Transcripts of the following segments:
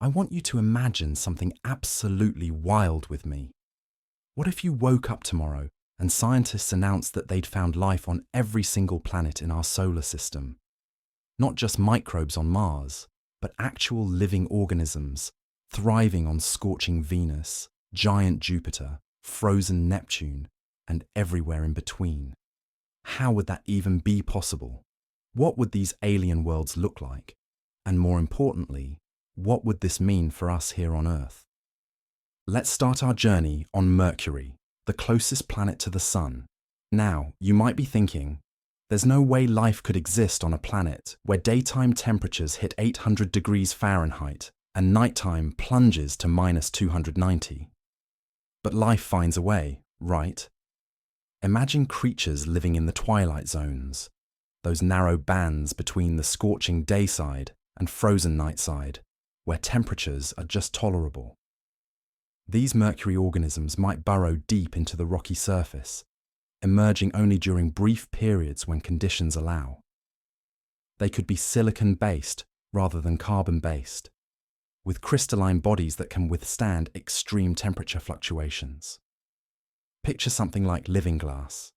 I want you to imagine something absolutely wild with me. What if you woke up tomorrow and scientists announced that they'd found life on every single planet in our solar system? Not just microbes on Mars, but actual living organisms thriving on scorching Venus, giant Jupiter, frozen Neptune, and everywhere in between. How would that even be possible? What would these alien worlds look like? And more importantly, what would this mean for us here on Earth? Let's start our journey on Mercury, the closest planet to the Sun. Now, you might be thinking, there's no way life could exist on a planet where daytime temperatures hit 800 degrees Fahrenheit and nighttime plunges to minus 290. But life finds a way, right? Imagine creatures living in the twilight zones, those narrow bands between the scorching day side and frozen night side, where temperatures are just tolerable. These Mercury organisms might burrow deep into the rocky surface, emerging only during brief periods when conditions allow. They could be silicon-based rather than carbon-based, with crystalline bodies that can withstand extreme temperature fluctuations. Picture something like living glass,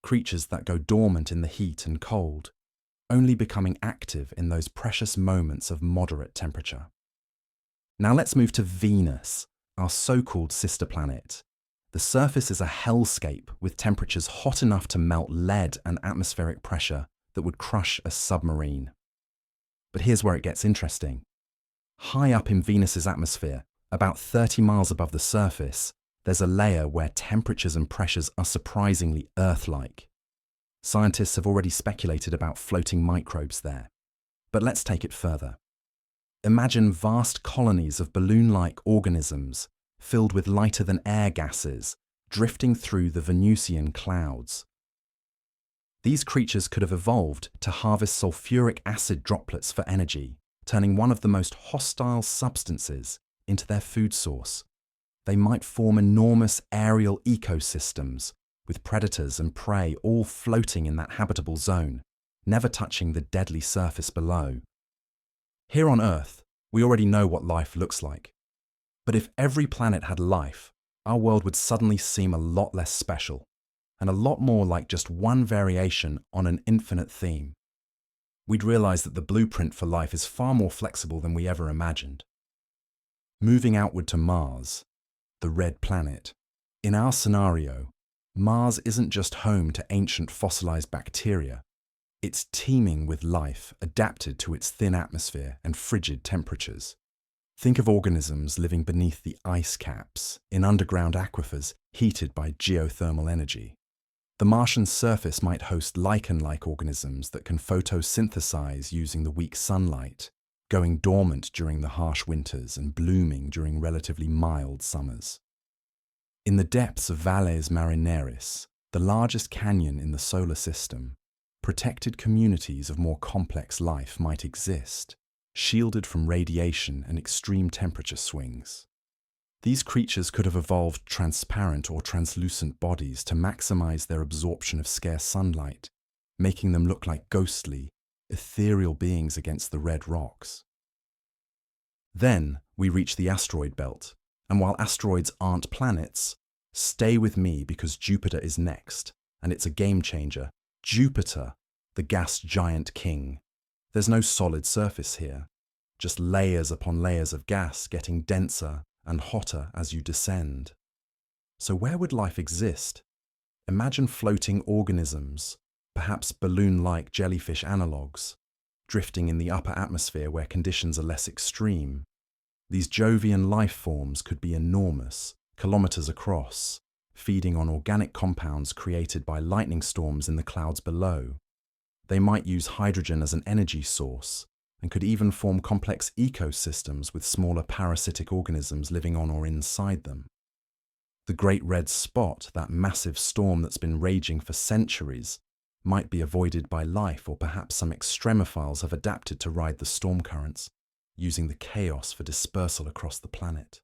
creatures that go dormant in the heat and cold, only becoming active in those precious moments of moderate temperature. Now let's move to Venus, our so-called sister planet. The surface is a hellscape with temperatures hot enough to melt lead and atmospheric pressure that would crush a submarine. But here's where it gets interesting. High up in Venus's atmosphere, about 30 miles above the surface, there's a layer where temperatures and pressures are surprisingly Earth-like. Scientists have already speculated about floating microbes there. But let's take it further. Imagine vast colonies of balloon-like organisms filled with lighter-than-air gases drifting through the Venusian clouds. These creatures could have evolved to harvest sulfuric acid droplets for energy, turning one of the most hostile substances into their food source. They might form enormous aerial ecosystems, with predators and prey all floating in that habitable zone, never touching the deadly surface below. Here on Earth, we already know what life looks like. But if every planet had life, our world would suddenly seem a lot less special, and a lot more like just one variation on an infinite theme. We'd realize that the blueprint for life is far more flexible than we ever imagined. Moving outward to Mars, the red planet. In our scenario, Mars isn't just home to ancient fossilized bacteria. It's teeming with life adapted to its thin atmosphere and frigid temperatures. Think of organisms living beneath the ice caps, in underground aquifers heated by geothermal energy. The Martian surface might host lichen-like organisms that can photosynthesize using the weak sunlight, going dormant during the harsh winters and blooming during relatively mild summers. In the depths of Valles Marineris, the largest canyon in the solar system, protected communities of more complex life might exist, shielded from radiation and extreme temperature swings. These creatures could have evolved transparent or translucent bodies to maximize their absorption of scarce sunlight, making them look like ghostly, ethereal beings against the red rocks. Then we reach the asteroid belt, and while asteroids aren't planets, stay with me because Jupiter is next, and it's a game changer. Jupiter, the gas giant king. There's no solid surface here, just layers upon layers of gas getting denser and hotter as you descend. So where would life exist? Imagine floating organisms, perhaps balloon-like jellyfish analogues, drifting in the upper atmosphere where conditions are less extreme. These Jovian life forms could be enormous, kilometers across, feeding on organic compounds created by lightning storms in the clouds below. They might use hydrogen as an energy source, and could even form complex ecosystems with smaller parasitic organisms living on or inside them. The Great Red Spot, that massive storm that's been raging for centuries, might be avoided by life, or perhaps some extremophiles have adapted to ride the storm currents, using the chaos for dispersal across the planet.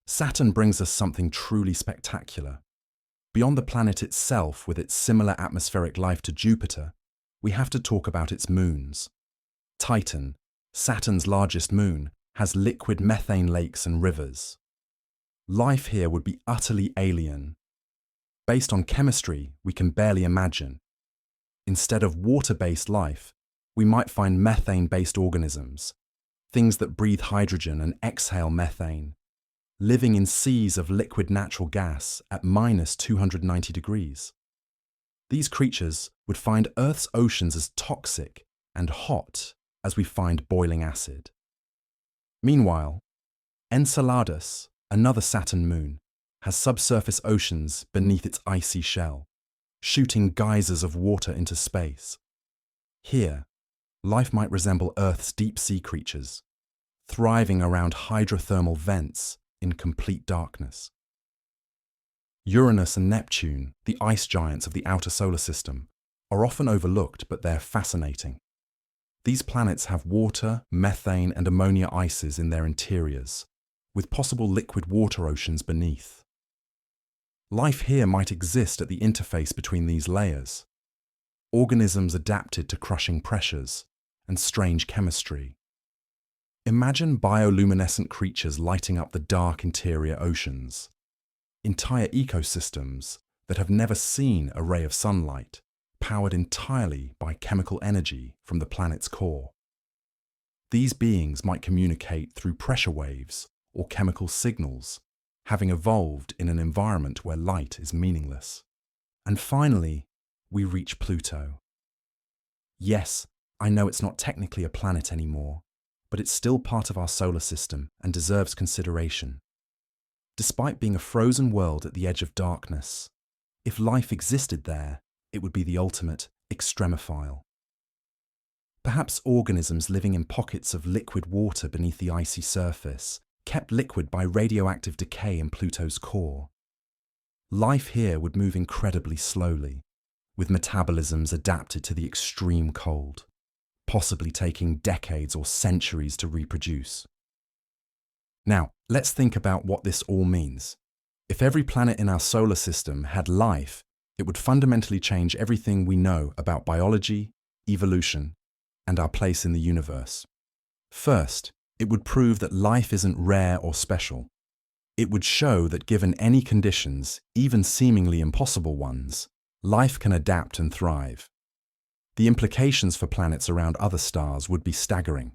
Saturn brings us something truly spectacular. Beyond the planet itself, with its similar atmospheric life to Jupiter, we have to talk about its moons. Titan, Saturn's largest moon, has liquid methane lakes and rivers. Life here would be utterly alien. Based on chemistry we can barely imagine. Instead of water-based life, we might find methane-based organisms, things that breathe hydrogen and exhale methane, living in seas of liquid natural gas at minus 290 degrees. These creatures would find Earth's oceans as toxic and hot as we find boiling acid. Meanwhile, Enceladus, another Saturn moon, has subsurface oceans beneath its icy shell, shooting geysers of water into space. Here, life might resemble Earth's deep-sea creatures, thriving around hydrothermal vents in complete darkness. Uranus and Neptune, the ice giants of the outer solar system, are often overlooked, but they're fascinating. These planets have water, methane, and ammonia ices in their interiors, with possible liquid water oceans beneath. Life here might exist at the interface between these layers. Organisms adapted to crushing pressures and strange chemistry. Imagine bioluminescent creatures lighting up the dark interior oceans. Entire ecosystems that have never seen a ray of sunlight, powered entirely by chemical energy from the planet's core. These beings might communicate through pressure waves or chemical signals, having evolved in an environment where light is meaningless. And finally, we reach Pluto. Yes, I know it's not technically a planet anymore, but it's still part of our solar system and deserves consideration. Despite being a frozen world at the edge of darkness, if life existed there, it would be the ultimate extremophile. Perhaps organisms living in pockets of liquid water beneath the icy surface, kept liquid by radioactive decay in Pluto's core. Life here would move incredibly slowly, with metabolisms adapted to the extreme cold, possibly taking decades or centuries to reproduce. Now, let's think about what this all means. If every planet in our solar system had life, it would fundamentally change everything we know about biology, evolution, and our place in the universe. First, it would prove that life isn't rare or special. It would show that given any conditions, even seemingly impossible ones, life can adapt and thrive. The implications for planets around other stars would be staggering.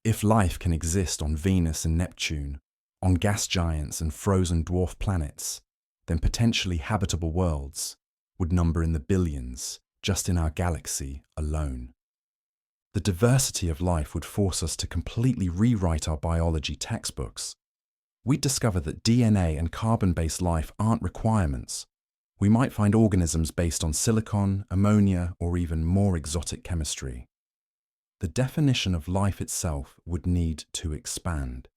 If life can exist on Venus and Neptune, on gas giants and frozen dwarf planets, then potentially habitable worlds would number in the billions just in our galaxy alone. The diversity of life would force us to completely rewrite our biology textbooks. We'd discover that DNA and carbon-based life aren't requirements. We might find organisms based on silicon, ammonia, or even more exotic chemistry. The definition of life itself would need to expand.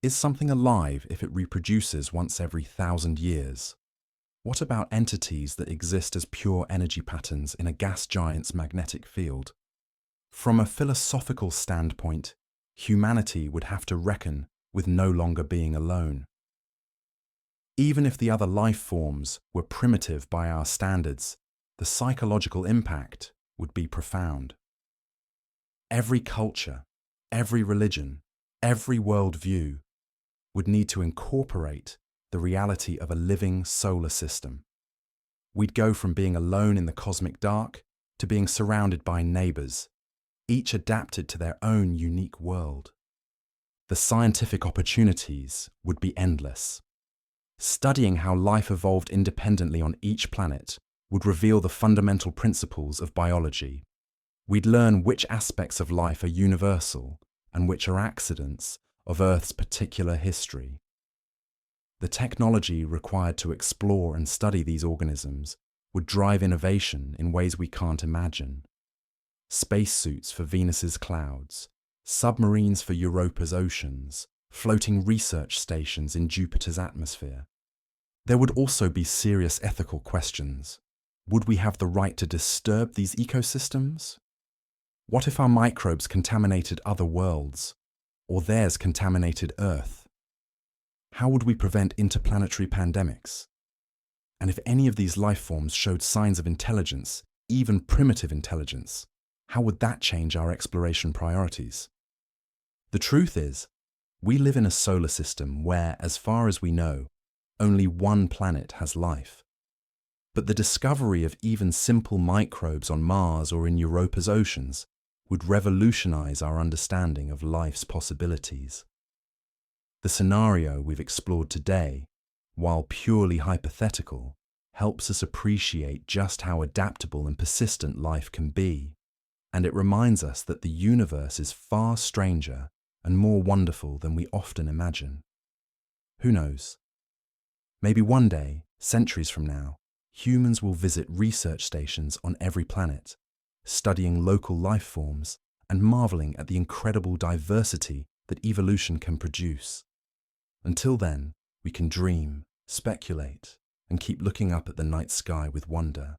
Is something alive if it reproduces once every 1,000 years? What about entities that exist as pure energy patterns in a gas giant's magnetic field? From a philosophical standpoint, humanity would have to reckon with no longer being alone. Even if the other life forms were primitive by our standards, the psychological impact would be profound. Every culture, every religion, every worldview would need to incorporate the reality of a living solar system. We'd go from being alone in the cosmic dark to being surrounded by neighbors, each adapted to their own unique world. The scientific opportunities would be endless. Studying how life evolved independently on each planet would reveal the fundamental principles of biology. We'd learn which aspects of life are universal and which are accidents of Earth's particular history. The technology required to explore and study these organisms would drive innovation in ways we can't imagine. Spacesuits for Venus's clouds, submarines for Europa's oceans, floating research stations in Jupiter's atmosphere. There would also be serious ethical questions. Would we have the right to disturb these ecosystems? What if our microbes contaminated other worlds, or theirs contaminated Earth? How would we prevent interplanetary pandemics? And if any of these life forms showed signs of intelligence, even primitive intelligence, how would that change our exploration priorities? The truth is, we live in a solar system where, as far as we know, only one planet has life. But the discovery of even simple microbes on Mars or in Europa's oceans would revolutionize our understanding of life's possibilities. The scenario we've explored today, while purely hypothetical, helps us appreciate just how adaptable and persistent life can be, and it reminds us that the universe is far stranger and more wonderful than we often imagine. Who knows? Maybe one day, centuries from now, humans will visit research stations on every planet, studying local life forms and marveling at the incredible diversity that evolution can produce. Until then, we can dream, speculate, and keep looking up at the night sky with wonder.